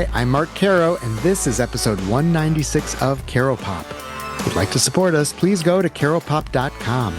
Hi, I'm Mark Caro, and this is episode 196 of Caropop. If you'd like to support us, please go to caropop.com.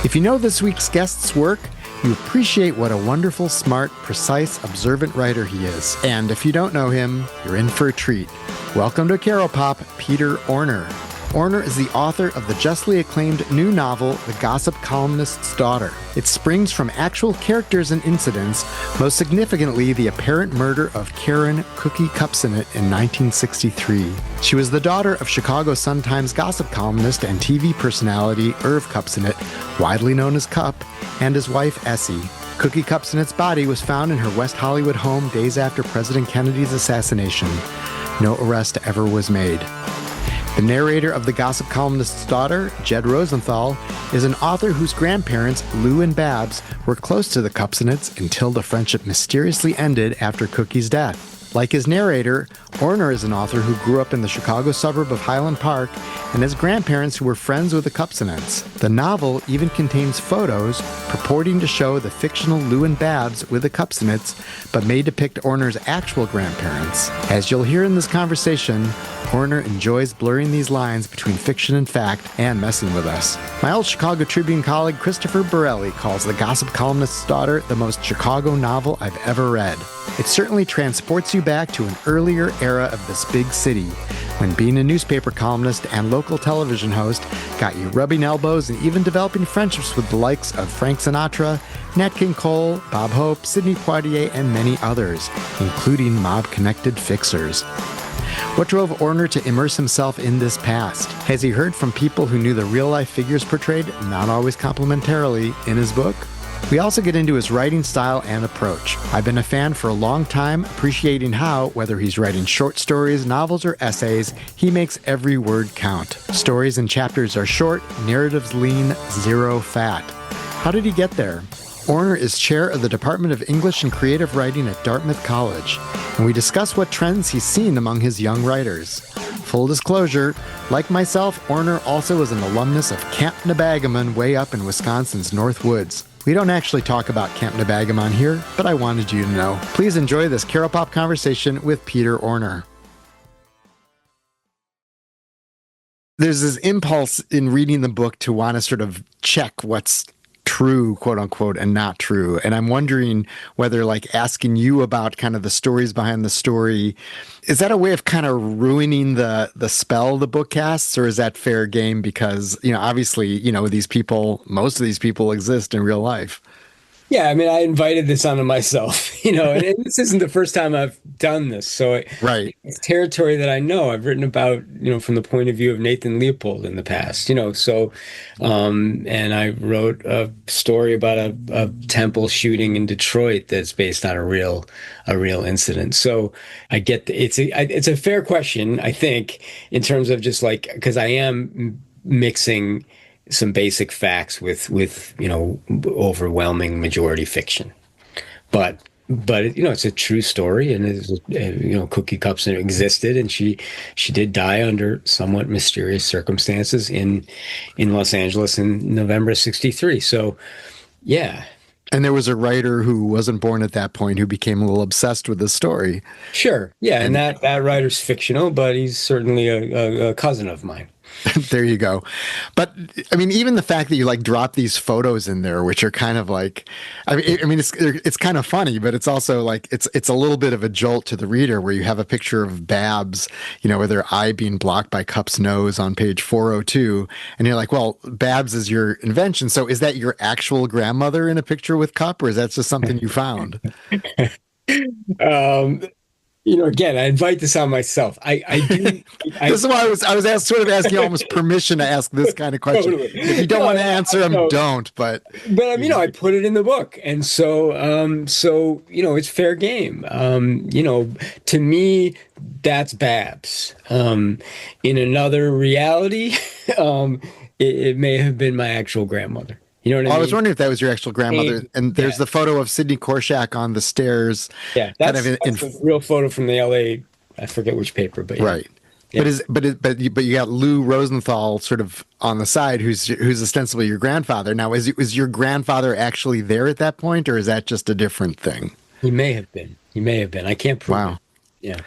If you know this week's guest's work, you appreciate what a wonderful, smart, precise, observant writer he is. And if you don't know him, you're in for a treat. Welcome to Caropop, Peter Orner. Orner is the author of the justly acclaimed new novel, The Gossip Columnist's Daughter. It springs from actual characters and incidents, most significantly the apparent murder of Karyn Kupicinets in 1963. She was the daughter of Chicago Sun-Times gossip columnist and TV personality Irv Kupcinet, widely known as Kup, and his wife Essie. Kupicinets' body was found in her West Hollywood home days after President Kennedy's assassination. No arrest ever was made. The narrator of The Gossip Columnist's Daughter, Jed Rosenthal, is an author whose grandparents, Lou and Babs, were close to the Kupicinets until the friendship mysteriously ended after Cookie's death. Like his narrator, Orner is an author who grew up in the Chicago suburb of Highland Park and has grandparents who were friends with the Kupicinets. The novel even contains photos purporting to show the fictional Lou and Babs with the Kupicinets, but may depict Orner's actual grandparents. As you'll hear in this conversation, Orner enjoys blurring these lines between fiction and fact and messing with us. My old Chicago Tribune colleague Christopher Borelli calls The Gossip Columnist's Daughter the most Chicago novel I've ever read. It certainly transports you back to an earlier era of this big city, when being a newspaper columnist and local television host got you rubbing elbows and even developing friendships with the likes of Frank Sinatra, Nat King Cole, Bob Hope, Sidney Poitier, and many others, including mob-connected fixers. What drove Orner to immerse himself in this past? Has he heard from people who knew the real-life figures portrayed, not always complimentarily, in his book? We also get into his writing style and approach. I've been a fan for a long time, appreciating how, whether he's writing short stories, novels, or essays, he makes every word count. Stories and chapters are short, narratives lean, zero fat. How did he get there? Orner is chair of the Department of English and Creative Writing at Dartmouth College, and we discuss what trends he's seen among his young writers. Full disclosure, like myself, Orner also is an alumnus of Camp Nebagamon way up in Wisconsin's North Woods. We don't actually talk about Camp Nebagamon here, but I wanted you to know. Please enjoy this Caropop conversation with Peter Orner. There's this impulse in reading the book to want to sort of check what's true, quote unquote, and not true. And I'm wondering whether, like, asking you about kind of the stories behind the story, is that a way of kind of ruining the spell the book casts, or is that fair game? Because, obviously, these people, most of these people exist in real life. Yeah, I mean, I invited this onto myself, and this isn't the first time I've done this. So right. It's territory that I know. I've written about, from the point of view of Nathan Leopold in the past, and I wrote a story about a temple shooting in Detroit that's based on a real incident. So I get it's a fair question, I think, in terms of just like, because I am mixing some basic facts with overwhelming majority fiction, but it's a true story, and Cookie Kupcinet existed, and she did die under somewhat mysterious circumstances in Los Angeles in November of '63. So, yeah. And there was a writer who wasn't born at that point who became a little obsessed with the story. Sure, yeah, and that writer's fictional, but he's certainly a cousin of mine. There you go. But I mean, even the fact that you drop these photos in there, which are kind of like, it's kind of funny, but it's also like, it's a little bit of a jolt to the reader, where you have a picture of Babs, with her eye being blocked by Cup's nose on page 402. And you're like, well, Babs is your invention. So is that your actual grandmother in a picture with Cup, or is that just something you found? Again, I invite this on myself. I do. This is why I was asking almost permission to ask this kind of question. Totally. If you don't want to answer them, don't. But I put it in the book, and so it's fair game. To me, that's Babs. In another reality, it may have been my actual grandmother. You know what I mean? I was wondering if that was your actual grandmother. And there's the photo of Sidney Korshak on the stairs. Yeah, that's a real photo from the LA, I forget which paper, but yeah. Right. Yeah. But you got Lou Rosenthal sort of on the side, who's ostensibly your grandfather. Now, is your grandfather actually there at that point, or is that just a different thing? He may have been. I can't prove it. Yeah,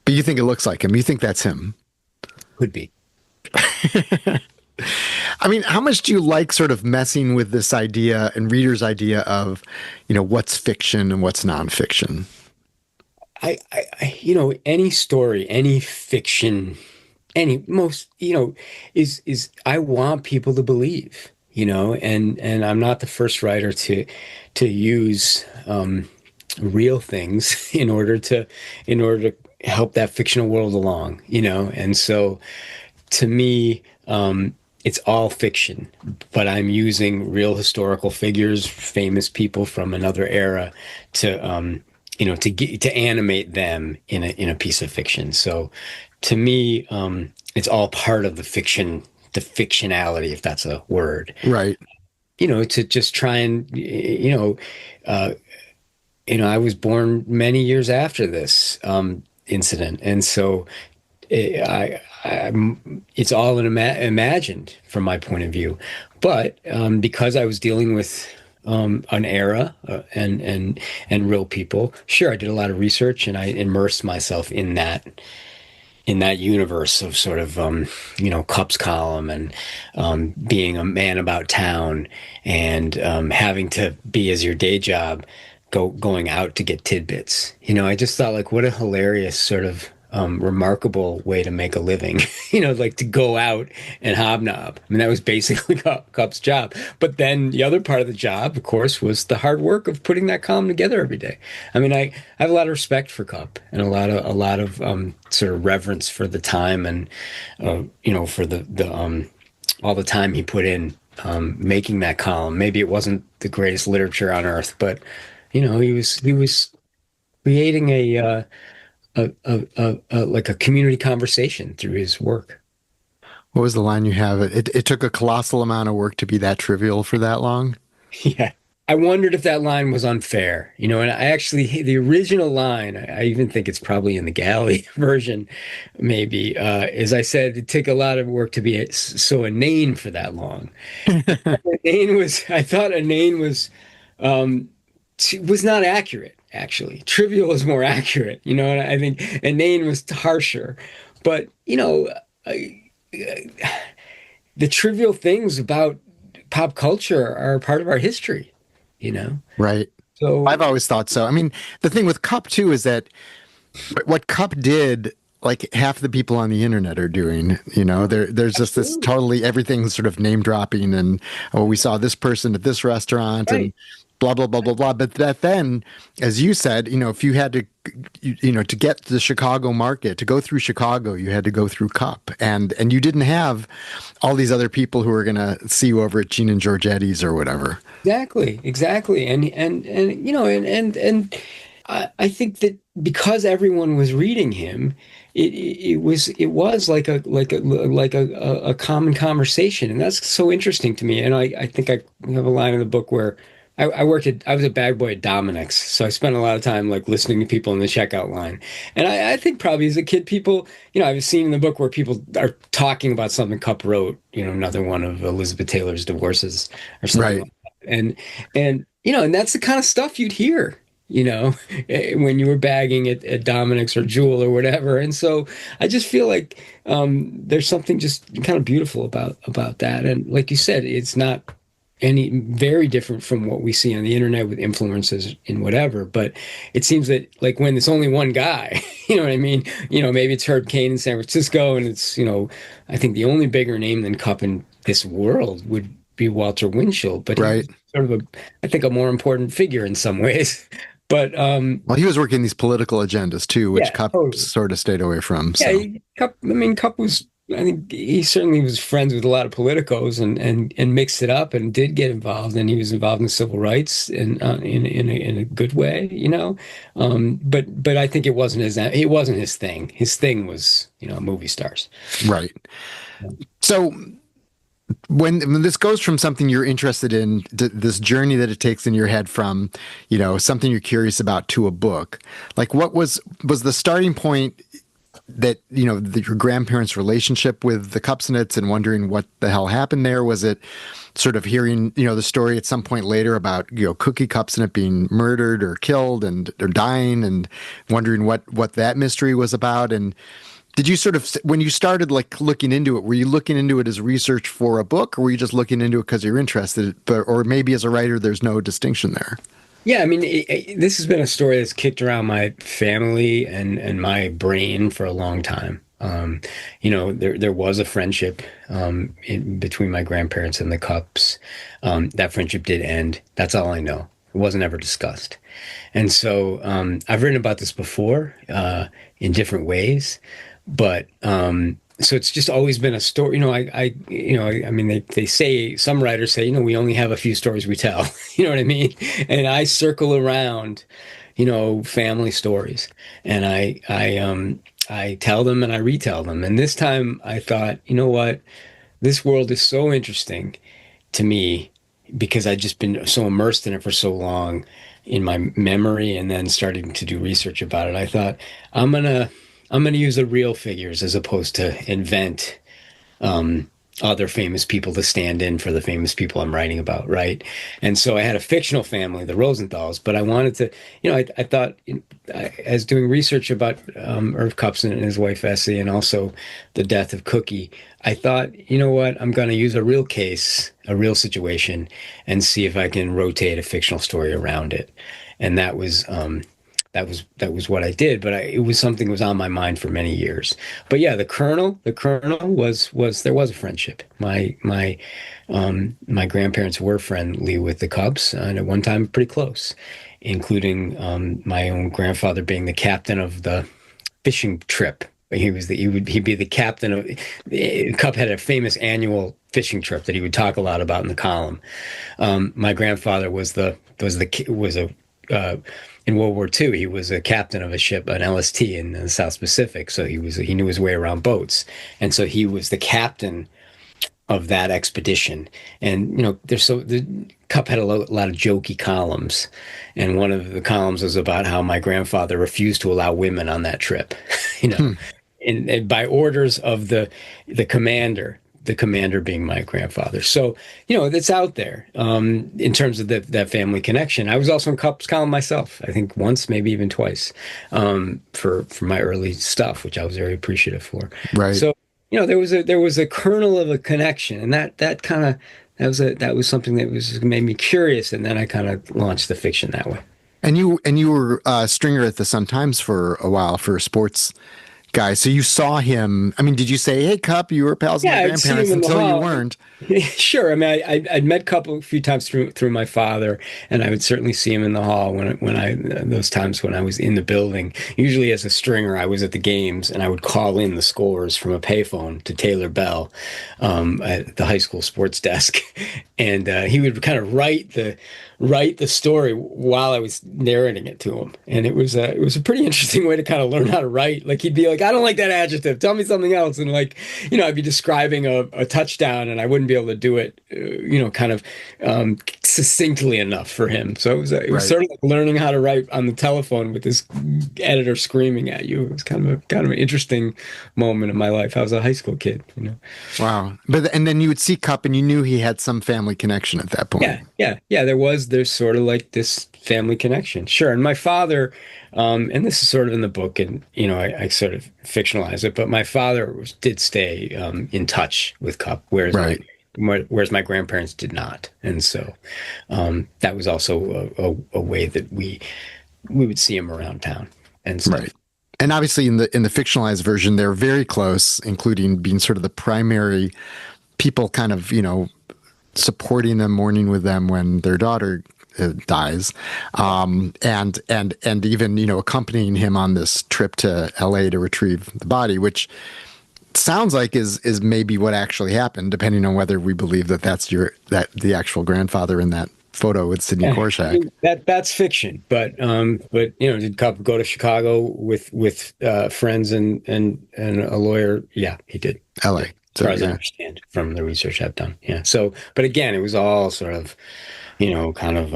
But you think it looks like him. You think that's him. could be. I mean, how much do you like sort of messing with this idea and readers' idea of, what's fiction and what's nonfiction? Any story, any fiction, any most, is I want people to believe, and I'm not the first writer to use real things in order to help that fictional world along, and so to me, it's all fiction, but I'm using real historical figures, famous people from another era to animate them in a piece of fiction. So to me, it's all part of the fictionality, if that's a word, Right. to just try and, I was born many years after this, incident. And so it's all imagined from my point of view. But because I was dealing with an era and real people, sure, I did a lot of research and I immersed myself in that universe of sort of Cup's column and being a man about town and having to be as your day job going out to get tidbits. I just thought like what a hilarious sort of remarkable way to make a living, like to go out and hobnob. I mean, that was basically Cup's job. But then the other part of the job, of course, was the hard work of putting that column together every day. I mean, I have a lot of respect for Cup and a lot of sort of reverence for the time and for the all the time he put in making that column. Maybe it wasn't the greatest literature on earth, but he was creating like a community conversation through his work. What was the line you have? It took a colossal amount of work to be that trivial for that long. Yeah. I wondered if that line was unfair, and I actually, the original line, I even think it's probably in the galley version, maybe, as I said, it took a lot of work to be so inane for that long. I thought inane was not accurate, actually. Trivial is more accurate, and I think inane was harsher. But, the trivial things about pop culture are part of our history. Right. So, I've always thought so. I mean, the thing with Cup too is that what Cup did, like half the people on the internet are doing, there's just this absolutely. totally everything's sort of name dropping and, oh, we saw this person at this restaurant and Right. blah, blah, blah, blah, blah. But that then, as you said, if you had to, to get to the Chicago market, to go through Chicago, you had to go through Cup and you didn't have all these other people who were going to see you over at Gene and Georgetti's or whatever. Exactly. And I think that because everyone was reading him, it was like a common conversation, and that's so interesting to me. And I think I have a line in the book where I was a bag boy at Dominic's, so I spent a lot of time like listening to people in the checkout line. And I think probably as a kid, people, I've seen in the book where people are talking about something Cup wrote, another one of Elizabeth Taylor's divorces or something Right. like that. And that's the kind of stuff you'd hear, when you were bagging at Dominic's or Jewel or whatever. And so I just feel like there's something just kind of beautiful about that. And like you said, it's not any very different from what we see on the internet with influences in whatever. But it seems that like when it's only one guy, you know what I mean? Maybe it's Herb Caen in San Francisco, and it's, I think the only bigger name than Cup in this world would be Walter Winchell, but Right. he's sort of I think a more important figure in some ways. But Well, he was working these political agendas too, which yeah, Cup totally. sort of stayed away from. Yeah, So, Cup. I mean, Cup was. I think he certainly was friends with a lot of politicos and mixed it up and did get involved. And he was involved in civil rights and in a good way. But I think it wasn't his thing. His thing was movie stars. right. So when this goes from something you're interested in, this journey that it takes in your head from, something you're curious about to a book, like what was the starting point that, your grandparents' relationship with the Kupcinets and wondering what the hell happened there? Was it sort of hearing, the story at some point later about, Cookie Kupcinet being murdered or killed or dying, and wondering what that mystery was about? And did you sort of, when you started like looking into it, were you looking into it as research for a book, or were you just looking into it because you're interested? Or maybe as a writer, there's no distinction there. Yeah, I mean, this has been a story that's kicked around my family and my brain for a long time. There was a friendship between my grandparents and the Cups. That friendship did end. That's all I know. It wasn't ever discussed. And so I've written about this before in different ways, but so it's just always been a story. I mean, they say, some writers say, we only have a few stories we tell. You know what I mean? And I circle around, family stories, and I tell them and I retell them. And this time I thought, you know what? This world is so interesting to me because I've just been so immersed in it for so long in my memory, and then starting to do research about it. I thought I'm gonna use the real figures as opposed to invent other famous people to stand in for the famous people I'm writing about, right? And so I had a fictional family, the Rosenthals, but I wanted to, I thought, as doing research about Irv Kupcinet and his wife Essie, and also the death of Cookie, I thought, you know what, I'm going to use a real case, a real situation, and see if I can rotate a fictional story around it. And that was what I did, but it was something that was on my mind for many years. But yeah, the Colonel was there was a friendship. My grandparents were friendly with the Cubs, and at one time pretty close, including my own grandfather being the captain of the fishing trip. He'd be the captain of Cub had a famous annual fishing trip that he would talk a lot about in the column. My grandfather was in World War II, he was a captain of a ship, an LST in the South Pacific. So he knew his way around boats. And so he was the captain of that expedition. And, the Cup had a lot of jokey columns. And one of the columns was about how my grandfather refused to allow women on that trip, and by orders of the commander. The commander being my grandfather. So, it's out there in terms of that family connection. I was also in Cup's column myself, I think once, maybe even twice, for my early stuff, which I was very appreciative for. Right. So, there was a kernel of a connection, and that was something that made me curious, and then I kind of launched the fiction that way. And you were a stringer at the Sun-Times for a while for a sports guy. So you saw him. I mean, did you say, "Hey, Cup, you were pals with my grandparents," until you weren't? Sure. I mean, I'd met Cup a few times through my father, and I would certainly see him in the hall those times when I was in the building. Usually as a stringer, I was at the games, and I would call in the scores from a payphone to Taylor Bell at the high school sports desk, and he would kind of write the story while I was narrating it to him. And it was a pretty interesting way to kind of learn how to write. Like, he'd be like, "I don't like that adjective. Tell me something else." And I'd be describing a touchdown, and I wouldn't be able to do it, kind of succinctly enough for him. So it was sort of like learning how to write on the telephone with this editor screaming at you. It was kind of an interesting moment in my life. I was a high school kid, Wow. And then you would see Cup, and you knew he had some family connection at that point. Yeah. There's sort of like this family connection. Sure. And my father, and this is sort of in the book, and, I sort of fictionalize it, but my father did stay in touch with Cup, whereas my grandparents did not. And so that was also a way that we would see him around town and stuff. Right. And obviously in the fictionalized version, they're very close, including being sort of the primary people kind of, supporting them, mourning with them when their daughter dies, and even accompanying him on this trip to LA to retrieve the body, which sounds like is maybe what actually happened, depending on whether we believe that's the actual grandfather in that photo with Sidney Korshak. That's fiction, but did Cup go to Chicago with friends and a lawyer? Yeah, he did. LA. As far as I understand from the research I've done. Yeah. So, but again, it was all sort of, kind of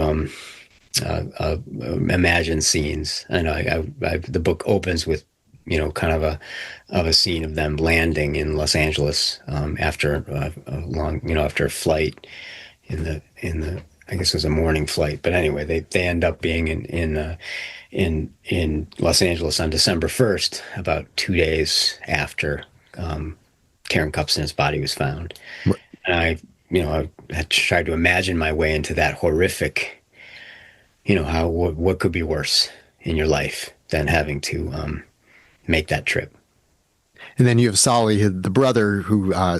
imagined scenes. I know the book opens with kind of a scene of them landing in Los Angeles after a long, after a flight in the I guess it was a morning flight, but anyway, they end up being in Los Angeles on December 1st, about 2 days after Karyn Kupcinet's body was found. And I had tried to imagine my way into that horrific, how what could be worse in your life than having to make that trip. And then you have Solly, the brother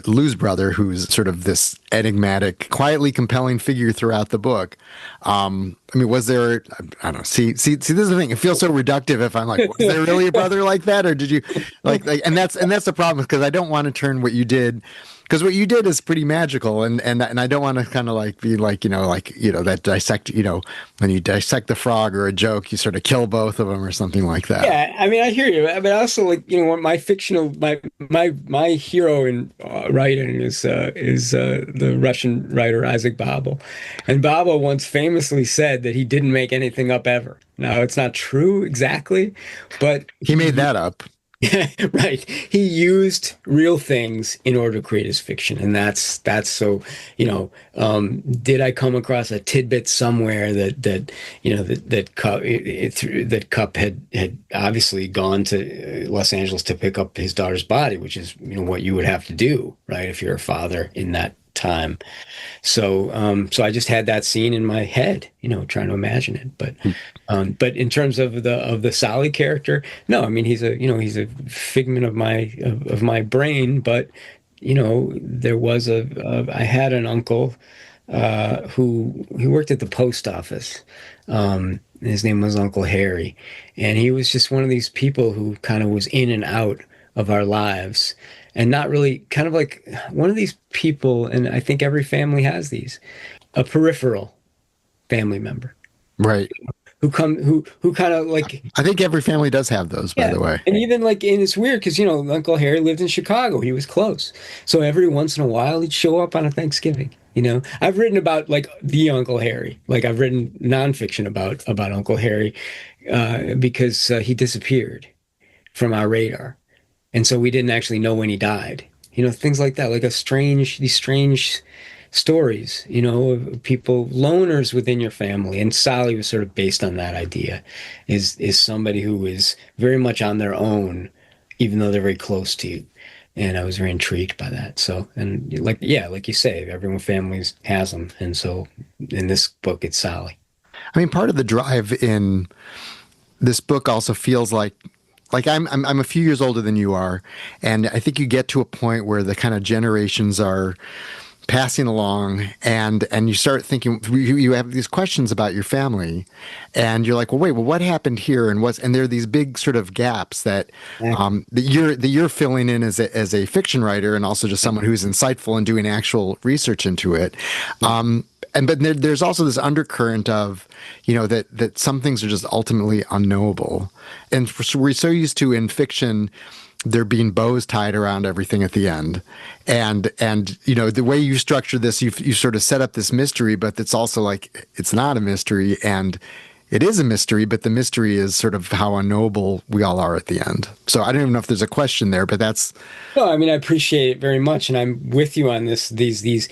Lou's brother, who's sort of this enigmatic, quietly compelling figure throughout the book. I mean, was there, I don't know, see, this is the thing. It feels so reductive if I'm like, was there really a brother like that? Or did you and that's the problem, because I don't want to turn what you did, because what you did is pretty magical, and I don't want to kind of like be like, that dissect, when you dissect the frog or a joke, you sort of kill both of them or something like that. Yeah, I mean, I hear you, but also, like, my fictional, my hero in writing is the Russian writer Isaac Babel, and Babel once famously said that he didn't make anything up ever. Now, it's not true exactly, but He made that up. right. He used real things in order to create his fiction, and that's so. Did I come across a tidbit somewhere that Cup had obviously gone to Los Angeles to pick up his daughter's body, which is what you would have to do, right, if you're a father in that time. So I just had that scene in my head, trying to imagine it. But in terms of the Solly character, no, I mean, he's a figment of my brain. But there was I had an uncle who he worked at the post office. His name was Uncle Harry, and he was just one of these people who kind of was in and out of our lives. And not really, kind of like one of these people, and I think every family has these, a peripheral family member, Right. who kind of like, I think every family does have those, by the way. and even like, and it's weird because Uncle Harry lived in Chicago. He was close, so every once in a while he'd show up on a Thanksgiving. I've written about like the Uncle Harry, like I've written nonfiction about Uncle Harry because he disappeared from our radar. And so we didn't actually know when he died. Things like that, like these strange stories, of people, loners within your family. And Solly was sort of based on that idea, is somebody who is very much on their own, even though they're very close to you. And I was very intrigued by that. So, and like you say, everyone families has them. And so in this book, it's Solly. I mean, part of the drive in this book also feels like I'm a few years older than you are, and I think you get to a point where the kind of generations are passing along, and you start thinking, you have these questions about your family, and you're like, well, wait, what happened here, and there are these big sort of gaps that you're filling in as a fiction writer, and also just someone who's insightful and doing actual research into it. But there's also this undercurrent of, that some things are just ultimately unknowable. And we're so used to, in fiction, there being bows tied around everything at the end. And the way you structure this, you sort of set up this mystery, but it's also like, it's not a mystery, and it is a mystery, but the mystery is sort of how unknowable we all are at the end. So I don't even know if there's a question there, but that's... No, I mean, I appreciate it very much, and I'm with you on these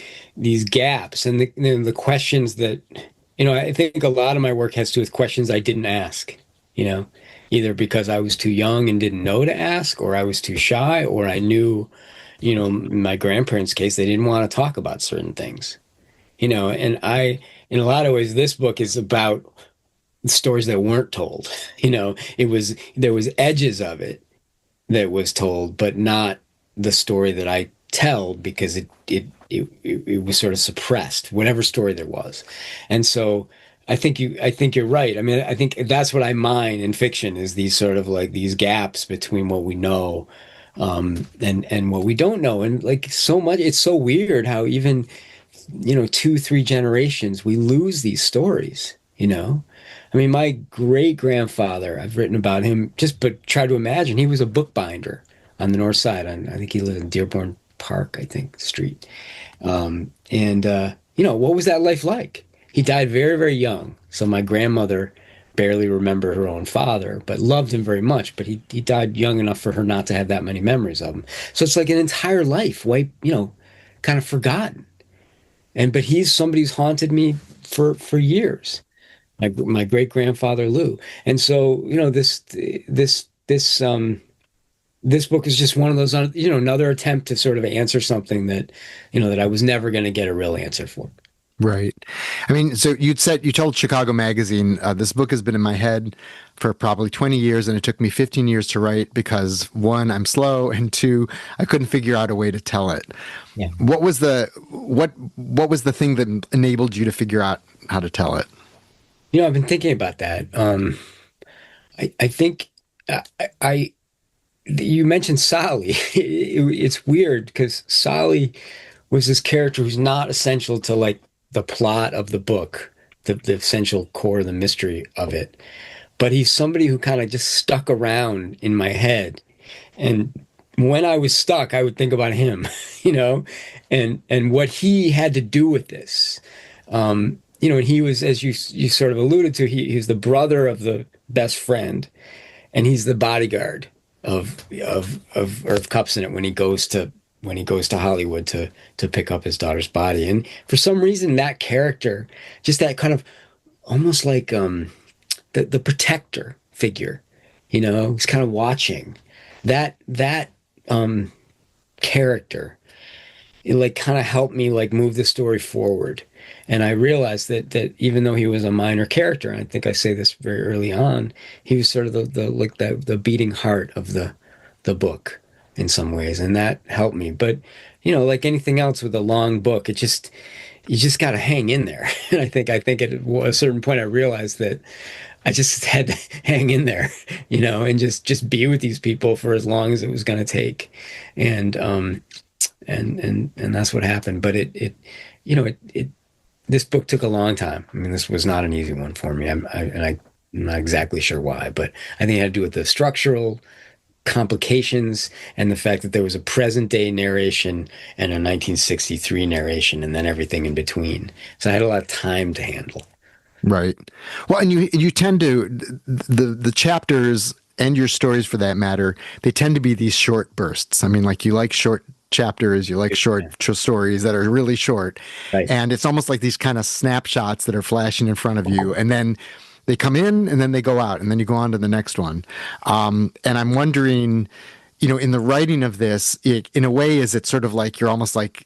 gaps and the questions that, I think a lot of my work has to do with questions I didn't ask, either because I was too young and didn't know to ask, or I was too shy, or I knew, in my grandparents' case, they didn't want to talk about certain things, and in a lot of ways, this book is about stories that weren't told. There was edges of it that was told, but not the story that I tell, because it was sort of suppressed, whatever story there was. And so I think you're right. I mean, I think that's what I mine in fiction, is these sort of like these gaps between what we know and what we don't know. And like so much, it's so weird how even 2-3 generations we lose these stories. I mean, my great grandfather, I've written about him, but try to imagine, he was a bookbinder on the north side. I think he lived in Dearborn Park, I think, street. What was that life like? He died very, very young. So my grandmother barely remember her own father, but loved him very much. But he died young enough for her not to have that many memories of him. So it's like an entire life, kind of forgotten. But he's somebody who's haunted me for years. My great grandfather Lou. And so, this book is just one of those, another attempt to sort of answer something that, that I was never going to get a real answer for. Right. I mean, so you told Chicago Magazine, this book has been in my head for probably 20 years, and it took me 15 years to write because, one, I'm slow, and two, I couldn't figure out a way to tell it. Yeah. What was the thing that enabled you to figure out how to tell it? I've been thinking about that. I think you mentioned Sally. It's weird because Sally was this character who's not essential to like the plot of the book, the essential core, the mystery of it. But he's somebody who kind of just stuck around in my head. And when I was stuck, I would think about him, and what he had to do with this. And he was, as you sort of alluded to, he's the brother of the best friend, and he's the bodyguard of Irv Kupcinet when he goes to Hollywood to pick up his daughter's body. And for some reason, that character, just that kind of almost like the protector figure, he's kind of watching that character. It like kind of helped me like move the story forward. And I realized that even though he was a minor character, and I think I say this very early on, he was sort of the beating heart of the book in some ways, and that helped me. But like anything else with a long book, you just got to hang in there. And I think at a certain point I realized that I just had to hang in there, and just be with these people for as long as it was going to take, and that's what happened. But this book took a long time. I mean, this was not an easy one for me. I'm not exactly sure why, but I think it had to do with the structural complications and the fact that there was a present day narration and a 1963 narration and then everything in between. So I had a lot of time to handle. Right. Well, and you tend to, the chapters and your stories for that matter, they tend to be these short bursts. I mean, like you like short chapters, you like short stories that are really short. Right. And it's almost like these kind of snapshots that are flashing in front of you. And then they come in and then they go out and then you go on to the next one. And I'm wondering, in the writing of this, in a way, is it sort of like you're almost like,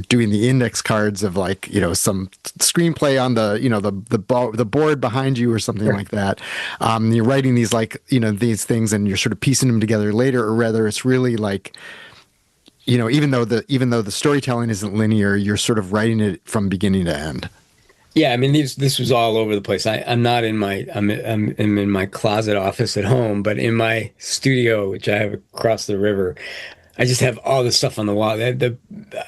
doing the index cards of like, some screenplay on the board behind you or something like that. You're writing these like, these things and you're sort of piecing them together later, or rather it's really like, even though the storytelling isn't linear, you're sort of writing it from beginning to end. Yeah, I mean, this was all over the place. I'm not in I'm in my closet office at home, but in my studio, which I have across the river, I just have all this stuff on the wall. I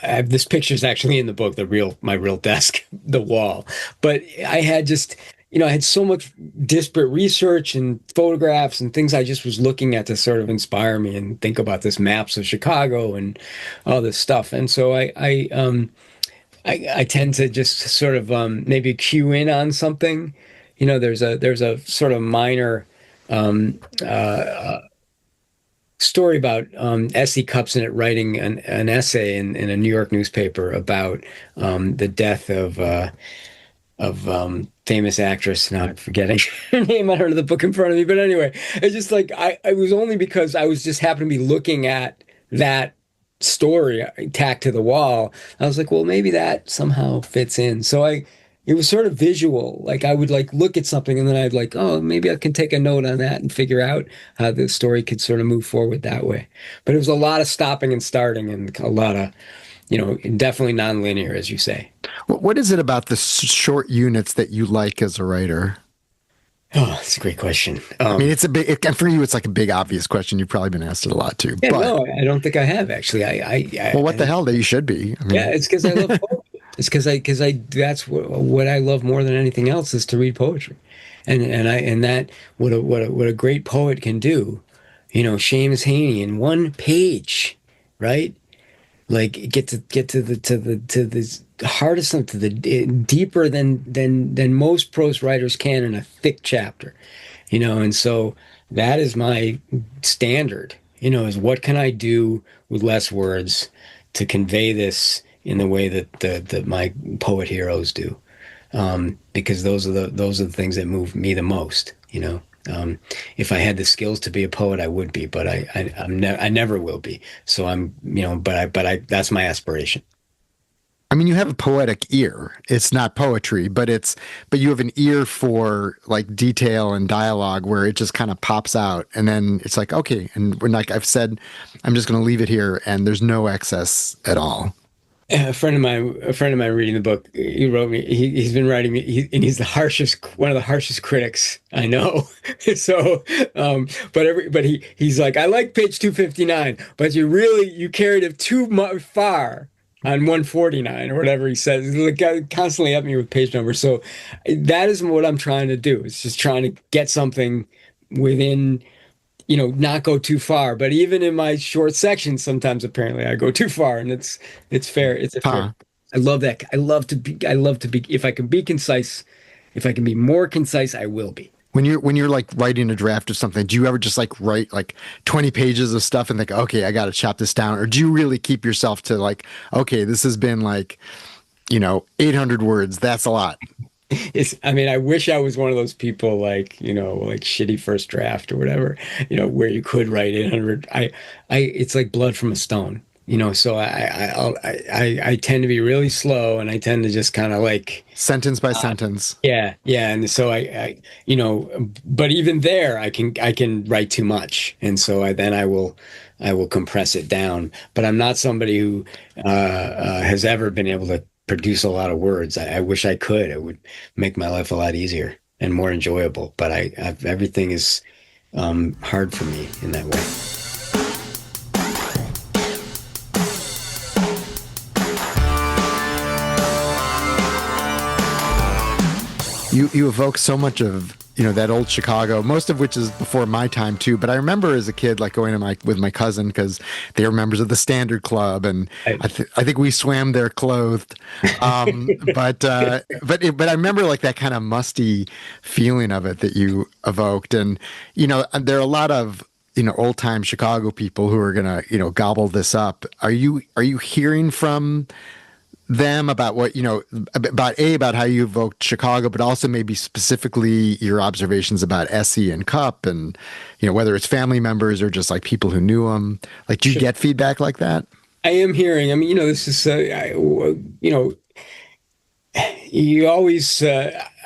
have this picture's actually in the book, my real desk, the wall. But I had just, I had so much disparate research and photographs and things I just was looking at to sort of inspire me and think about this maps of Chicago and all this stuff. And so I tend to just sort of maybe cue in on something. There's a sort of minor story about Essie Kupcinet writing an essay in a New York newspaper about the death of famous actress. Now I'm forgetting her name. I don't have the book in front of me, but anyway, it's just like I was only because I was just happened to be looking at that story tacked to the wall. I was like, well, maybe that somehow fits in. So it was sort of visual. Like I would like look at something and then I'd like, oh, maybe I can take a note on that and figure out how the story could sort of move forward that way. But it was a lot of stopping and starting and a lot of, definitely nonlinear, as you say. What is it about the short units that you like as a writer? Oh, that's a great question. I mean, it's a big, and for you, it's like a big, obvious question. You've probably been asked it a lot too. Yeah, but, no, I don't think I have actually. Well, what the hell? That you should be. I mean, yeah, it's because I love poetry. It's because that's what I love more than anything else is to read poetry, and that what a great poet can do. Seamus Heaney in one page, right? like get to this hardest to the deeper than most prose writers can in a thick chapter, and so that is my standard, is what can I do with less words to convey this in the way that my poet heroes do, because those are the things that move me the most. If I had the skills to be a poet, I would be, but I never will be. So but I that's my aspiration. I mean, you have a poetic ear. It's not poetry, but you have an ear for like detail and dialogue where it just kind of pops out. And then it's like, okay. And when, like I've said, I'm just going to leave it here and there's no excess at all. A friend of mine reading the book, he wrote me, he's been writing me, and he's one of the harshest critics I know. So, but he's like, I like page 259, but you carried it too far on 149 or whatever he says. He's like, constantly at me with page numbers. So that is what I'm trying to do. It's just trying to get something within, not go too far. But even in my short sections, sometimes apparently I go too far, and it's fair. It's a fair. I love that. I love to be. If I can be concise, if I can be more concise, I will be. When you're like writing a draft of something, do you ever just like write like 20 pages of stuff and think, okay, I got to chop this down? Or do you really keep yourself to like, okay, this has been like, 800 words. That's a lot. I wish I was one of those people like, like shitty first draft or whatever, where you could write 800. It's like blood from a stone, so I tend to be really slow, and I tend to just kind of like sentence by sentence. Yeah. Yeah. And so but even there I can write too much. And so I will compress it down, but I'm not somebody who, has ever been able to produce a lot of words. I wish I could. It would make my life a lot easier and more enjoyable. But everything is hard for me in that way. You evoke so much of that old Chicago, most of which is before my time too. But I remember as a kid, like going to with my cousin because they were members of the Standard Club, and I think we swam there clothed. But I remember like that kind of musty feeling of it that you evoked, and there are a lot of old time Chicago people who are gonna gobble this up. Are you hearing from them about what about how you evoked Chicago, but also maybe specifically your observations about Essie and Cup, and whether it's family members or just like people who knew them? Like, do you get feedback like that? I am hearing. I mean, this is you always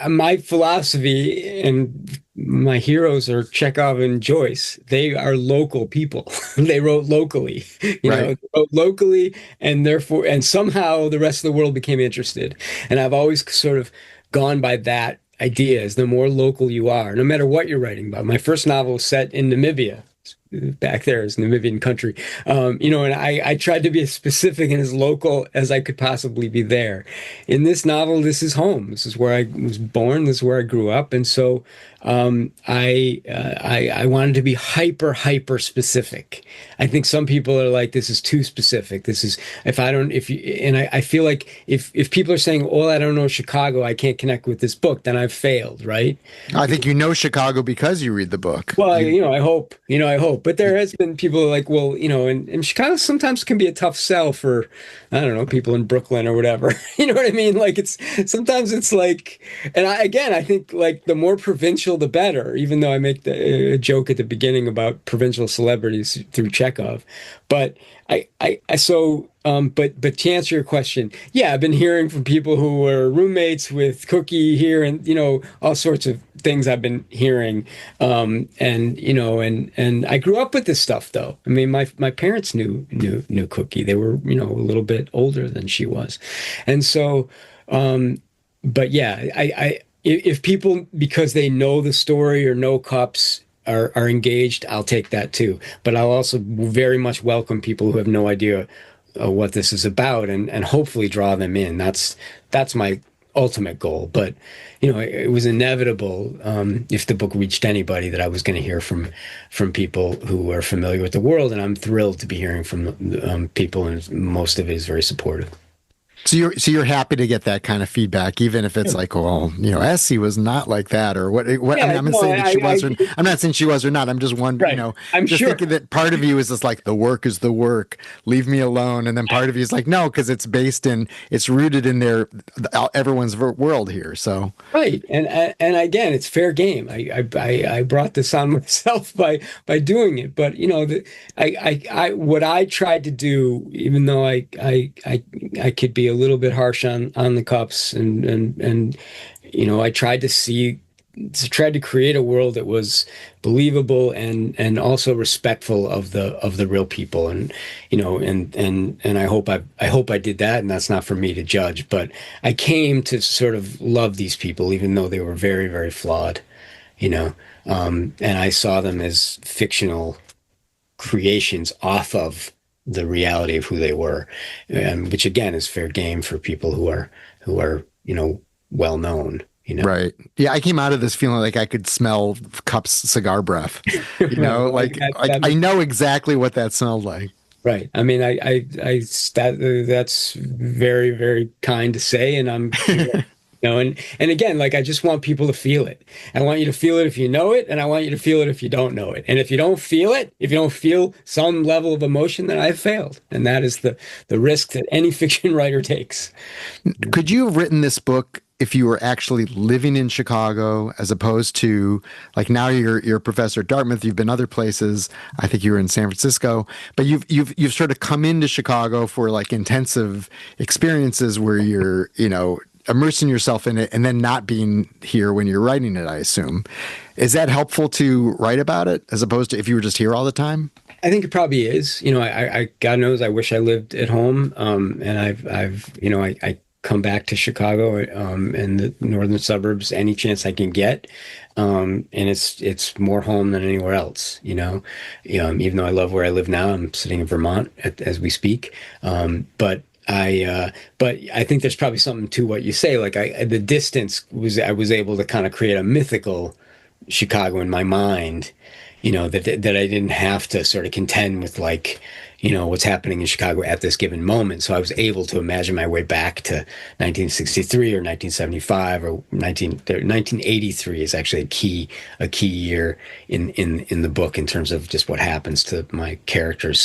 my philosophy, and my heroes are Chekhov and Joyce. They are local people. They wrote locally, Right. they wrote locally, and therefore, and somehow the rest of the world became interested. And I've always sort of gone by that idea: is the more local you are, no matter what you're writing about. My first novel was set in Namibia. Back there is Namibian country, and I tried to be as specific and as local as I could possibly be there. In this novel, this is home. This is where I was born. This is where I grew up, and so I wanted to be hyper specific. I think some people are like, this is too specific. This is I feel like if people are saying, oh, I don't know Chicago, I can't connect with this book, then I've failed, right? I think Chicago because you read the book. Well, I hope. But there has been people like, well, and Chicago sometimes can be a tough sell for, I don't know, people in Brooklyn or whatever. You know what I mean? Like sometimes it's like, and I think like the more provincial, the better, even though I make a joke at the beginning about provincial celebrities through Chekhov. But but to answer your question, yeah, I've been hearing from people who were roommates with Cookie here, and all sorts of things I've been hearing, and I grew up with this stuff though. I mean, my parents knew Cookie. They were a little bit older than she was, and so, but yeah, if people, because they know the story or know Cups, are engaged, I'll take that too. But I'll also very much welcome people who have no idea what this is about, and hopefully draw them in. That's my ultimate goal, but it was inevitable, if the book reached anybody, that I was going to hear from people who are familiar with the world, and I'm thrilled to be hearing from people, and most of it is very supportive. So you're happy to get that kind of feedback, even if it's like, well, Essie was not like that, or what? I mean, I'm not No, saying that she was, or I'm not saying she was or not. I'm just wondering, right. I'm just sure. thinking that part of you is just like, the work is the work, leave me alone, and then part of you is like, no, because it's rooted in everyone's world here. So Right, and again, it's fair game. I brought this on myself by doing it, but what I tried to do, even though I could be a little bit harsh on the cups, and I tried to create a world that was believable and also respectful of the real people, and I hope I did that, and that's not for me to judge, but I came to sort of love these people even though they were very, very flawed, and I saw them as fictional creations off of the reality of who they were, which again is fair game for people who are well known. Right. Yeah, I came out of this feeling like I could smell Cup's cigar breath. Like I know exactly what that smelled like. Right. I mean, that's very, very kind to say, and and again, like, I just want people to feel it. I want you to feel it if you know it, and I want you to feel it if you don't know it. And if you don't feel it, if you don't feel some level of emotion, then I've failed, and that is the risk that any fiction writer takes. Could you have written this book if you were actually living in Chicago, as opposed to, like, now you're a professor at Dartmouth, you've been other places, I think you were in San Francisco, but you've sort of come into Chicago for like intensive experiences where you're, immersing yourself in it, and then not being here when you're writing it, I assume. Is that helpful to write about it, as opposed to if you were just here all the time? I think it probably is. I God knows, I wish I lived at home. And I come back to Chicago, and the northern suburbs any chance I can get. And it's more home than anywhere else, even though I love where I live now. I'm sitting in Vermont as we speak. But I think there's probably something to what you say. Like, the distance I was able to kind of create a mythical Chicago in my mind, that I didn't have to sort of contend with, like, what's happening in Chicago at this given moment. So I was able to imagine my way back to 1963 or 1975 or 1983 is actually a key year in the book in terms of just what happens to my characters.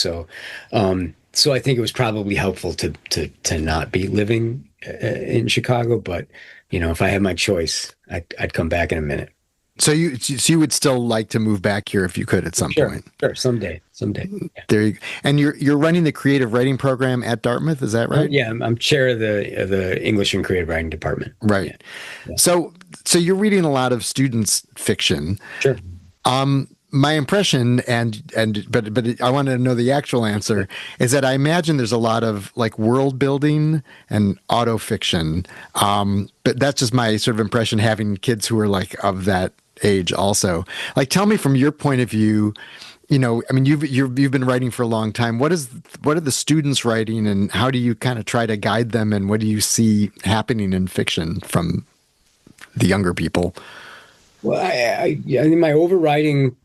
So I think it was probably helpful to not be living in Chicago, but if I had my choice, I'd come back in a minute. So you would still like to move back here if you could at some point? Sure, someday. Yeah. There you go. And you're running the creative writing program at Dartmouth, is that right? Yeah, I'm chair of the English and creative writing department. Right. Yeah. So you're reading a lot of students' fiction. Sure. My impression, but I want to know the actual answer, is that I imagine there's a lot of like world building and auto fiction. But that's just my sort of impression, having kids who are like of that age also. Like, tell me from your point of view, I mean, you've been writing for a long time. What are the students writing, and how do you kind of try to guide them, and what do you see happening in fiction from the younger people? Well, I mean, my overriding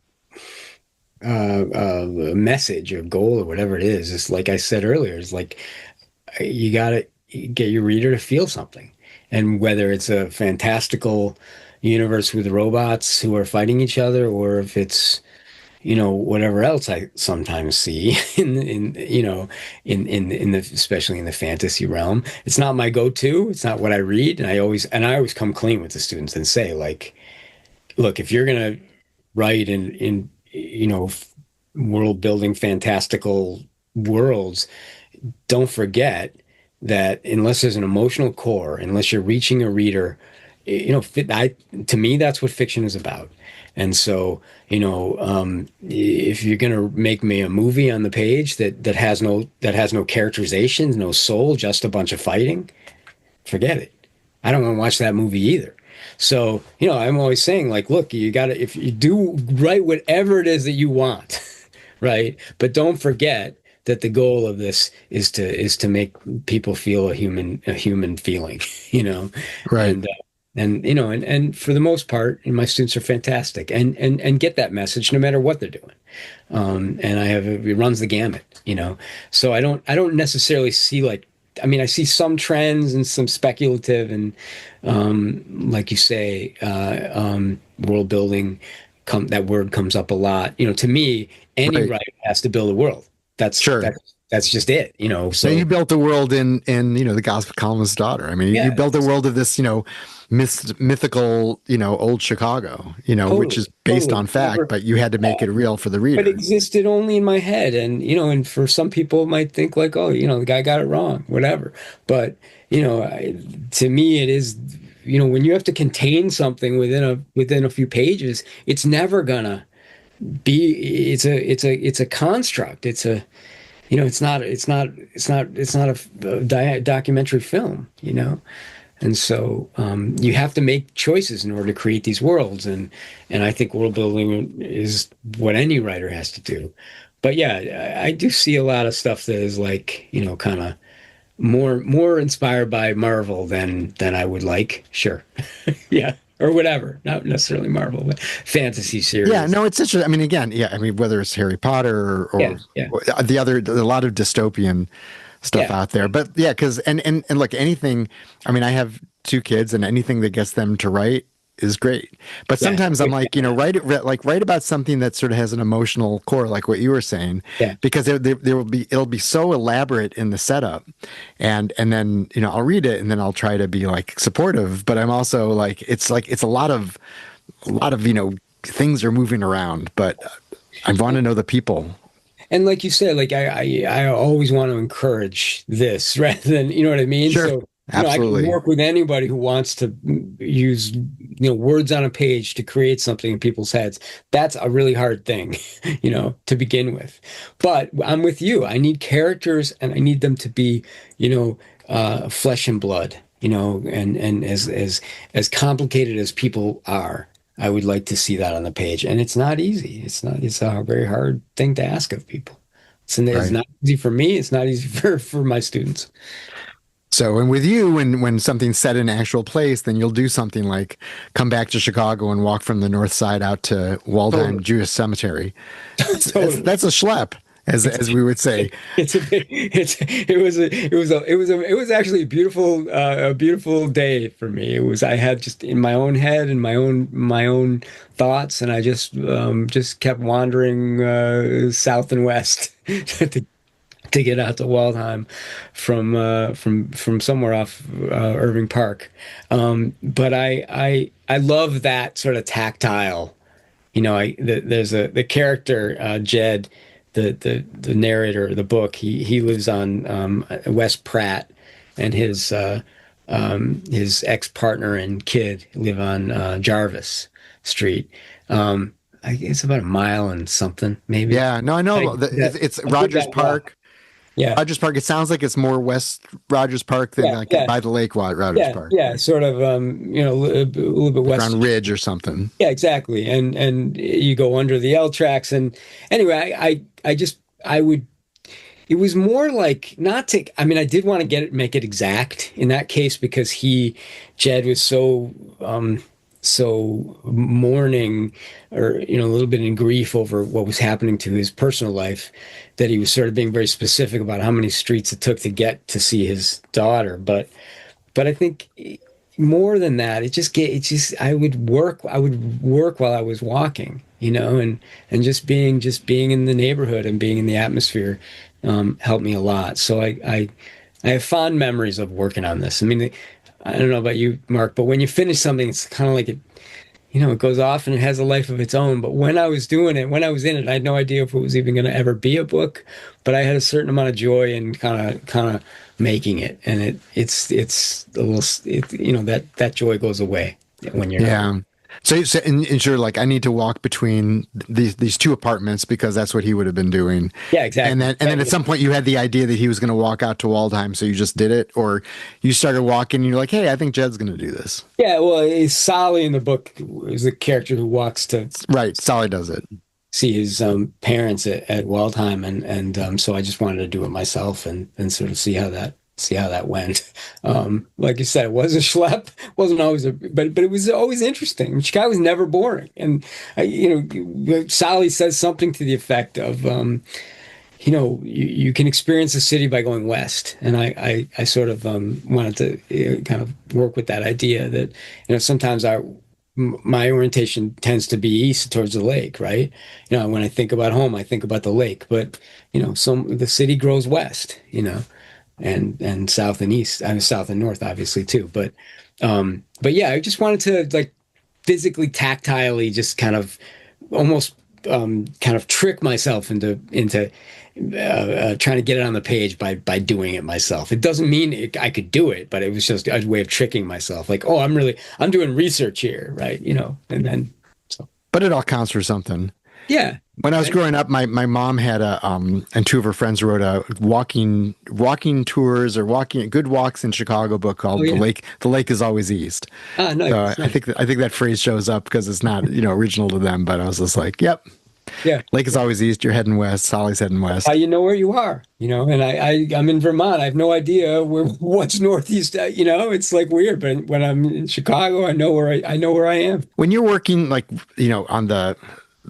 message or goal or whatever it is, like I said earlier, is like, you gotta get your reader to feel something, and whether it's a fantastical universe with robots who are fighting each other, or if it's whatever else I sometimes see in the especially in the fantasy realm, it's not my go-to, it's not what I read, and I always come clean with the students and say, like, look, if you're gonna write in world building fantastical worlds, don't forget that unless there's an emotional core, unless you're reaching a reader, to me, that's what fiction is about. And so, if you're going to make me a movie on the page that has no characterizations, no soul, just a bunch of fighting, forget it. I don't want to watch that movie either. So, I'm always saying, like, look, if you do write whatever it is that you want, right? But don't forget that the goal of this is to make people feel a human feeling, you know, Right. and you know, and for the most part, and my students are fantastic and get that message no matter what they're doing. And it runs the gamut, you know. So I don't necessarily see like, I mean, I see some trends and some speculative and, like you say, world building. That word comes up a lot. You know, to me, any Right. writer has to build a world. That's Sure. that's just it. You know, Now so you built the world in the Gospel Columnist's daughter. I mean, you yeah, built the world of this mythical old Chicago, which is based totally. on fact, but you had to make it real for the But reader. existed only in my head, and and for some people it might think like, oh, the guy got it wrong, whatever. But to me, it is, when you have to contain something within a few pages, it's never gonna be. It's a construct. It's a it's not a documentary film. And so you have to make choices in order to create these worlds, and I think world building is what any writer has to do. But yeah, I do see a lot of stuff that is like, kind of more inspired by Marvel than I would like. Sure, yeah, or whatever. Not necessarily Marvel, but fantasy Yeah, series. no, it's interesting. I mean, again, yeah, I mean, whether it's Harry Potter Yeah, or yeah, a lot of dystopian stuff yeah, out there. But yeah, because and look, anything. I mean, I have two kids, and anything that gets them to write is great. But yeah, sometimes I'm like, write about something that sort of has an emotional core, like what you were saying, yeah. because it'll be so elaborate in the setup, and then I'll read it, and then I'll try to be like supportive, but I'm also like it's a lot of things are moving around, but I want to know the people. And like you said, like I always want to encourage this rather than, you know what I mean? Sure, So, I can absolutely. work with anybody who wants to use, words on a page to create something in people's heads. That's a really hard thing, to begin with. But I'm with you. I need characters and I need them to be, flesh and blood, and as complicated as people are. I would like to see that on the page, and it's not easy. It's a very hard thing to ask of people. It's Right. not easy for me. It's not easy for my students. So, and with you, when something's set in an actual place, then you'll do something like come back to Chicago and walk from the north side out to Waldheim Totally. Jewish Cemetery. Totally. That's a schlep, as we would say. It's a big, it was actually a beautiful day for me. I had just in my own head and my own thoughts, and I just kept wandering south and west to get out to Waldheim from somewhere off Irving Park. But I love that sort of tactile. There's the character Jed, the narrator of the book. He lives on West Pratt, and his ex partner and kid live on Jarvis Street. I guess it's about a mile and something, maybe. Yeah, no, I know. It's I did Rogers that walk. Park. Yeah. Rogers Park. It sounds like it's more West Rogers Park than Yeah, like yeah, by the lake Rogers yeah, Park, yeah. Sort of, a little bit like west. around Ridge or something. Yeah, exactly. And you go under the L tracks, and anyway, I would. It was more like not to. I mean, I did want to make it exact in that case because Jed was so mourning or a little bit in grief over what was happening to his personal life that he was sort of being very specific about how many streets it took to get to see his daughter. But I think more than that, I would work while I was walking, and just being in the neighborhood and being in the atmosphere helped me a lot. So I have fond memories of working on this. I mean, I don't know about you, Mark, but when you finish something, it's kind of like it goes off and it has a life of its own. But when I was doing it, when I was in it, I had no idea if it was even going to ever be a book, but I had a certain amount of joy in kind of making it. And it's a little, that joy goes away when you're not. Yeah. So and you're like, I need to walk between these two apartments because that's what he would have been doing. Yeah, And exactly. then at some point you had the idea that he was going to walk out to Waldheim, so you just did it, or you started walking and you're like, hey, I think Jed's going to do this. Yeah, well, Sally in the book is the character who walks to Right. Sally does it. see his parents at Waldheim, and so I just wanted to do it myself and sort of see how that went. Like you said, it was a schlep, wasn't always but it was always interesting. Chicago was never boring, and Sally says something to the effect of, you can experience a city by going west, and I sort of wanted to kind of work with that idea that sometimes my orientation tends to be east towards the lake, right? When I think about home, I think about the lake, but the city grows west, and south and east. I mean, south and north, obviously too. But yeah, I just wanted to like physically, tactilely, just kind of almost kind of trick myself into trying to get it on the page by doing it myself. It doesn't mean I could do it, but it was just a way of tricking myself. Like, oh, I'm doing research here, right? And then so. But it all counts for something. Yeah. When I was growing up, my mom had and two of her friends wrote a walking tours or good walks in Chicago book called The Lake is Always East. Ah, nice. So I think that phrase shows up because it's not, original to them, but I was just like, yep. Yeah. Lake is always east. You're heading west. Solly's heading west. You know where you are, and I'm in Vermont. I have no idea what's northeast. It's like weird, but when I'm in Chicago, I know where I am. When you're working like, on the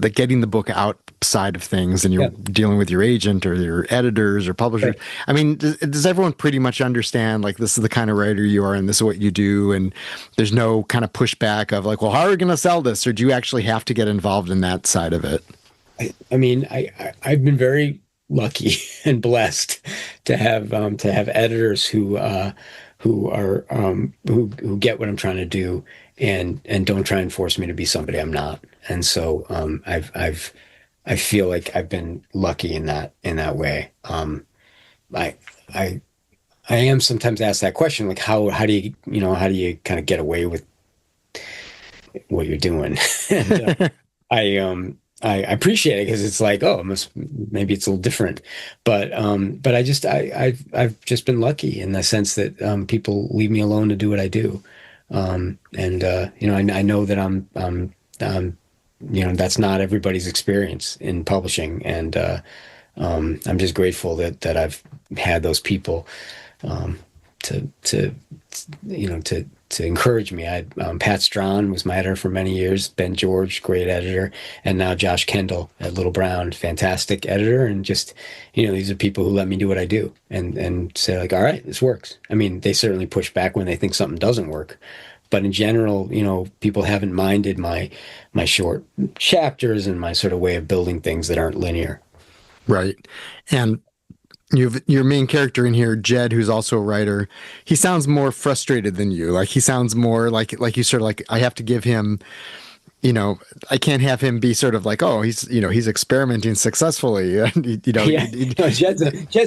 getting the book out side of things and you're dealing with your agent or your editors or publishers, right. I mean, does everyone pretty much understand like this is the kind of writer you are and this is what you do, and there's no kind of pushback of like, well, how are we going to sell this, or do you actually have to get involved in that side of it? I mean, I've been very lucky and blessed to have editors who get what I'm trying to do and don't try and force me to be somebody I'm not. And so I feel like I've been lucky in that way. I am sometimes asked that question, like how do you kind of get away with what you're doing? And I appreciate it because it's like, oh, maybe it's a little different, but I've just been lucky in the sense that people leave me alone to do what I do, and I know that I'm that's not everybody's experience in publishing, and I'm just grateful that I've had those people to encourage me. Pat Strawn was my editor for many years, Ben George, great editor, and now Josh Kendall at Little Brown, fantastic editor, and just these are people who let me do what I do and say like, all right, this works. I mean, they certainly push back when they think something doesn't work, but in general, people haven't minded my short chapters and my sort of way of building things that aren't linear. Right. And your main character in here, Jed, who's also a writer, he sounds more frustrated than you. Like he sounds more like you sort of like, I have to give him, I can't have him be sort of like, oh, he's experimenting successfely. Jed's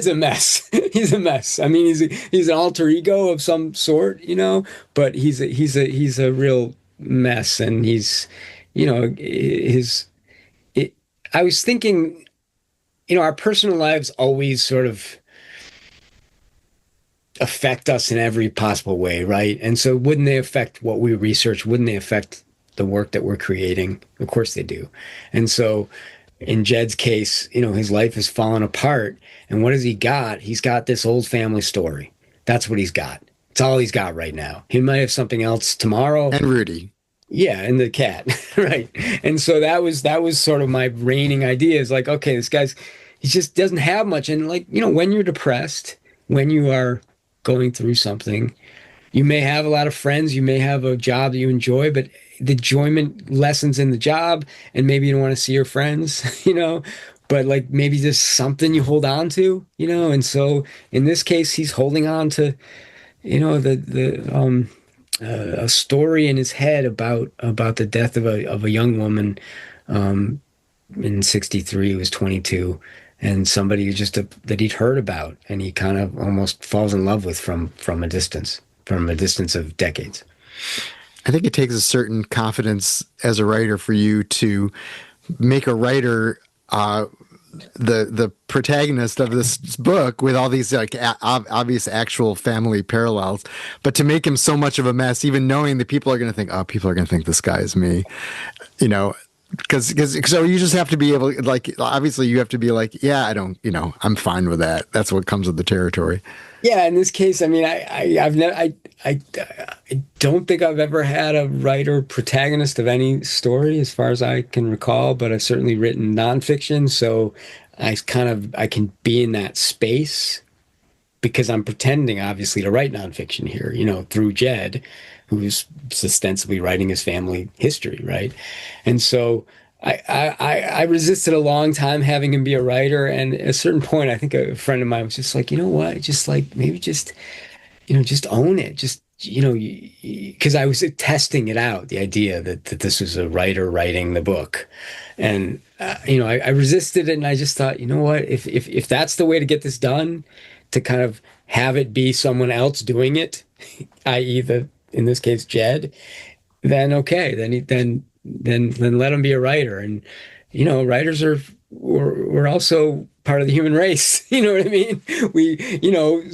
a mess. He's a mess. I mean, he's an alter ego of some sort, but he's a real mess. And I was thinking, our personal lives always sort of affect us in every possible way, right? And so wouldn't they affect what we research? Wouldn't they affect the work that we're creating? Of course they do. And so in Jed's case, his life has fallen apart. And what has he got? He's got this old family story. That's what he's got. It's all he's got right now. He might have something else tomorrow. And Rudy. Yeah, and the cat, right? And so that was sort of my reigning idea, is like, okay, this guy's, he just doesn't have much. And like, when you're depressed, when you are going through something, you may have a lot of friends, you may have a job that you enjoy, but the enjoyment lessens in the job, and maybe you don't want to see your friends, but like maybe there's something you hold on to, and so in this case, he's holding on to, a story in his head about the death of a young woman in '63 who was 22, and somebody who that he'd heard about, and he kind of almost falls in love with from a distance of decades. I think it takes a certain confidence as a writer for you to make a writer the protagonist of this book with all these like obvious actual family parallels, but to make him so much of a mess, even knowing that people are going to think, oh, people are going to think this guy is me, Because so you just have to be able, like, obviously you have to be like, yeah, I don't, I'm fine with that. That's what comes with the territory. Yeah, in this case, I mean, I've never, I don't think I've ever had a writer protagonist of any story, as far as I can recall. But I've certainly written nonfiction, so I can be in that space because I'm pretending, obviously, to write nonfiction here, through Jed, who's ostensibly writing his family history, right? And so I resisted a long time having him be a writer. And at a certain point, I think a friend of mine was just like, you know what? Just like maybe just own it. Just, because I was testing it out, the idea that this was a writer writing the book. And, I resisted it and I just thought, you know what? If that's the way to get this done, to kind of have it be someone else doing it, i.e. in this case, Jed, then okay, then let him be a writer. And writers we're also part of the human race. You know what I mean?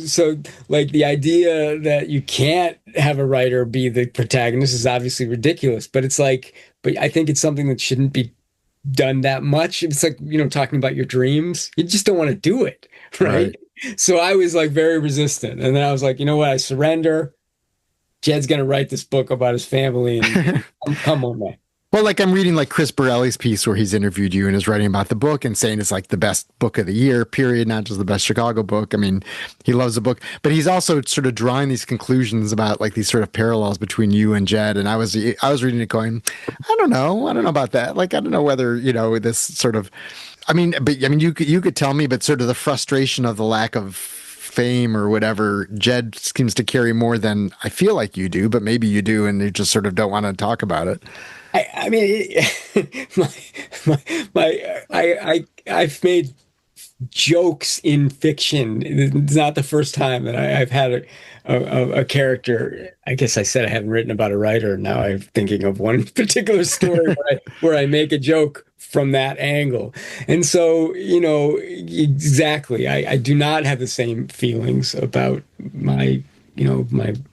So like the idea that you can't have a writer be the protagonist is obviously ridiculous. But it's like, but I think it's something that shouldn't be done that much. It's like, talking about your dreams. You just don't want to do it, right? So I was like very resistant. And then I was like, you know what? I surrender. Jed's going to write this book about his family and come on, man. Well, like I'm reading like Chris Borelli's piece where he's interviewed you and is writing about the book and saying it's like the best book of the year, period, not just the best Chicago book. I mean, he loves the book, but he's also sort of drawing these conclusions about like these sort of parallels between you and Jed. And I was reading it going, I don't know about that. Like, I don't know whether, this sort of, you could tell me, but sort of the frustration of the lack of fame or whatever, Jed seems to carry more than I feel like you do, but maybe you do, and you just sort of don't want to talk about it. I mean, I've made jokes in fiction. It's not the first time that I've had a character. I guess I said I haven't written about a writer. Now I'm thinking of one particular story where I make a joke from that angle. And so, exactly, I do not have the same feelings about my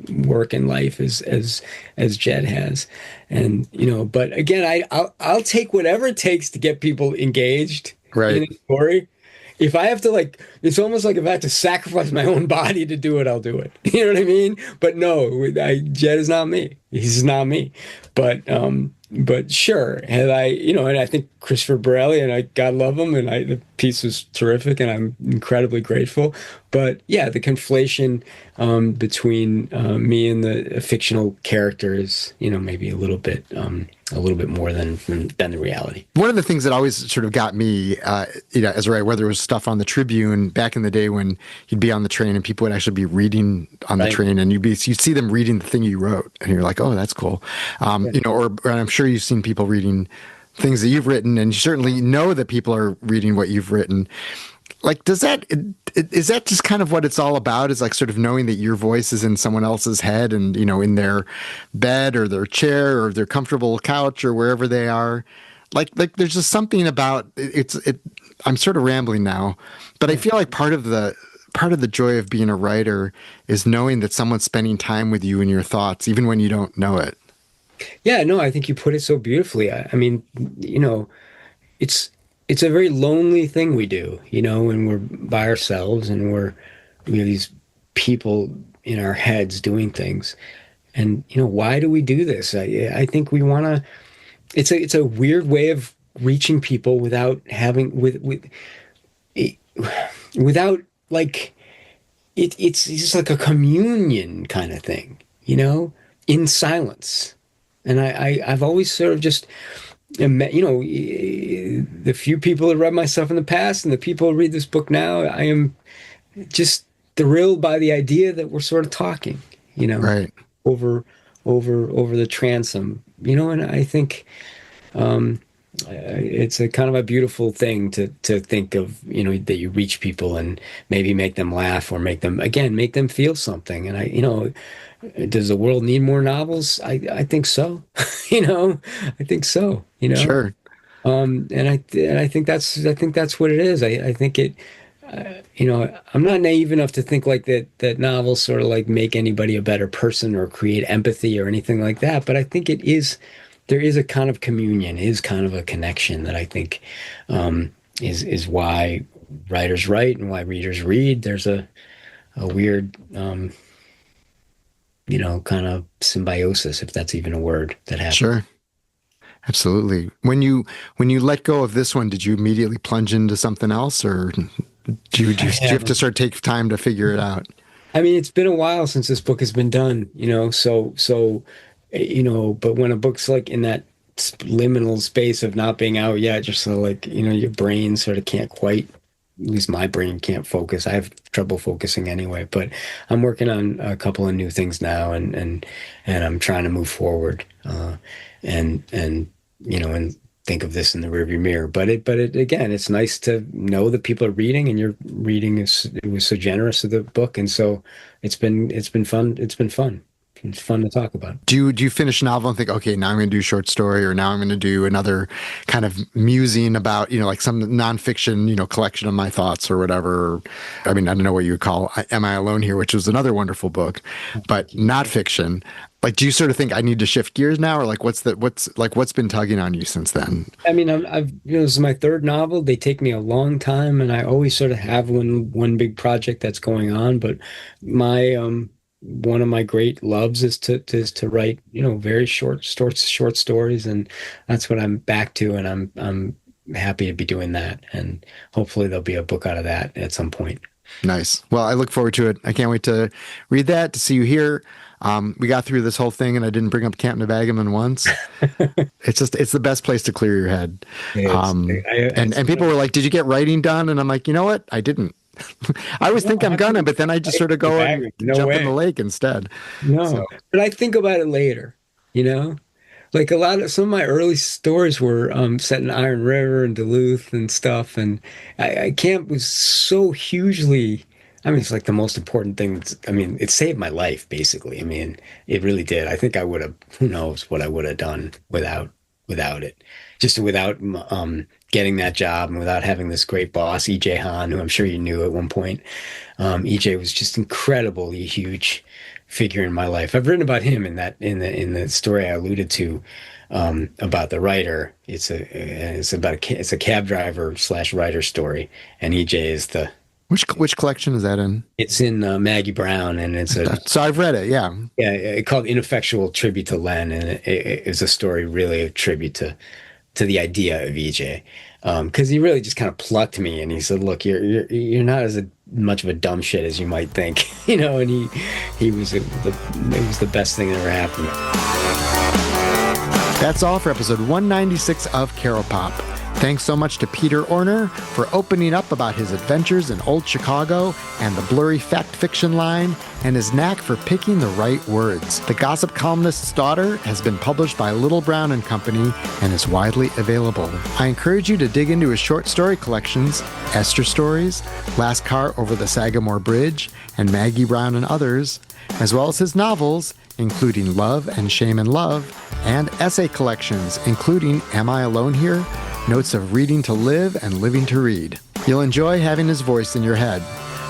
work in life as Jed has. And, but again, I'll take whatever it takes to get people engaged in a story. If I have to it's almost like if I have to sacrifice my own body to do it, I'll do it. You know what I mean? But no, Jed is not me. He's not me. But sure, and I think Christopher Borelli, and God love him, and the piece was terrific, and I'm incredibly grateful. But yeah, the conflation between me and the fictional character is, maybe a little bit more than the reality. One of the things that always sort of got me, as a writer, whether it was stuff on the Tribune back in the day when you'd be on the train and people would actually be reading on the train, and you'd see them reading the thing you wrote, and you're like, oh, that's cool, or I'm sure you've seen people reading things that you've written, and you certainly know that people are reading what you've written. Like, is that just kind of what it's all about? Is like sort of knowing that your voice is in someone else's head and, in their bed or their chair or their comfortable couch or wherever they are. Like there's just something about it. I'm sort of rambling now, but I feel like part of the joy of being a writer is knowing that someone's spending time with you and your thoughts, even when you don't know it. Yeah, no, I think you put it so beautifully. I mean, it's a very lonely thing we do, when we're by ourselves and we have these people in our heads doing things. And, why do we do this? I think we want to, it's a weird way of reaching people without having, without like, it's just like a communion kind of thing, in silence. And I've always sort of just, the few people that read my stuff in the past and the people who read this book now, I am just thrilled by the idea that we're sort of talking, right, over the transom, and I think it's a kind of a beautiful thing to think of, that you reach people and maybe make them laugh or make them feel something. And does the world need more novels? I think so. I think so. Sure. And I think that's what it is. I think it. I'm not naive enough to think like that novels sort of like make anybody a better person or create empathy or anything like that. But I think it is there is a kind of communion, is kind of a connection that I think is why writers write and why readers read. There's a weird, kind of symbiosis, if that's even a word, that happens. Sure. Absolutely. When you let go of this one, did you immediately plunge into something else, or do you have to sort of take time to figure it out? I mean, it's been a while since this book has been done, but when a book's like in that liminal space of not being out yet, just so like, your brain sort of can't quite, at least my brain can't focus. I have trouble focusing anyway, but I'm working on a couple of new things now, and I'm trying to move forward, and think of this in the rearview mirror. But again, it's nice to know that people are reading, and your reading it was so generous of the book, and so it's been fun. It's been fun. It's fun to talk about. Do you finish a novel and think, okay, now I'm going to do a short story, or now I'm going to do another kind of musing about, like some nonfiction, collection of my thoughts or whatever? I mean, I don't know what you would call Am I Alone Here, which was another wonderful book, but not fiction. Like, do you sort of think I need to shift gears now, or like what's been tugging on you since then? I mean, this is my third novel. They take me a long time, and I always sort of have one big project that's going on. But my one of my great loves is to write, very short stories, and that's what I'm back to, and I'm happy to be doing that, and hopefully there'll be a book out of that at some point. Nice. Well, I look forward to it. I can't wait to read that, to see you here. We got through this whole thing, and I didn't bring up Captain Bagaman once. It's the best place to clear your head. And people were like, "Did you get writing done?" And I'm like, you know what? I didn't. I always think I'm gonna, but then I just sort of go and jump in the lake instead. No, but I think about it later. Like some of my early stories were set in Iron River and Duluth and stuff, and camp was so hugely. I mean, it's like the most important thing. It saved my life, basically. I mean, it really did. I think I would have, who knows what I would have done without it. Just without getting that job, and without having this great boss, E.J. Hahn, who I'm sure you knew at one point. E.J. was just incredibly huge figure in my life. I've written about him in the story I alluded to about the writer. It's a cab driver / writer story, and E.J. is the. Which collection is that in? It's in Maggie Brown, and it's so I've read it. Yeah, it's called Ineffectual Tribute to Len, and it is a story really a tribute to the idea of EJ, because he really just kind of plucked me, and he said, "Look, you're not as much of a dumb shit as you might think," And he was it was the best thing that ever happened. That's all for episode 196 of Caropop. Thanks so much to Peter Orner for opening up about his adventures in old Chicago and the blurry fact fiction line, and his knack for picking the right words. The Gossip Columnist's Daughter has been published by Little Brown and Company and is widely available. I encourage you to dig into his short story collections, Esther Stories, Last Car Over the Sagamore Bridge, and Maggie Brown and Others, as well as his novels, including Love and Shame and Love, and essay collections, including Am I Alone Here?, Notes of Reading to Live and Living to Read. You'll enjoy having his voice in your head.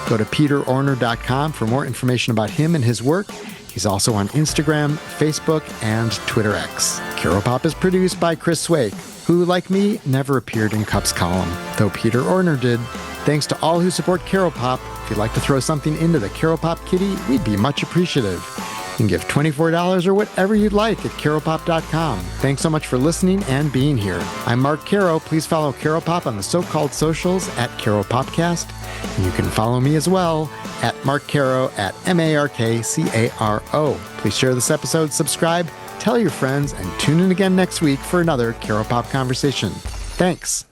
Go to peterorner.com for more information about him and his work. He's also on Instagram, Facebook, and Twitter X. Caropop is produced by Chris Swake, who, like me, never appeared in Cup's column, though Peter Orner did. Thanks to all who support Caropop. If you'd like to throw something into the Caropop kitty, we'd be much appreciative. You can give $24 or whatever you'd like at caropop.com. Thanks so much for listening and being here. I'm Mark Caro. Please follow Caropop on the so-called socials at Caropopcast. And you can follow me as well at Mark Caro at MarkCaro. Please share this episode, subscribe, tell your friends, and tune in again next week for another Caropop conversation. Thanks.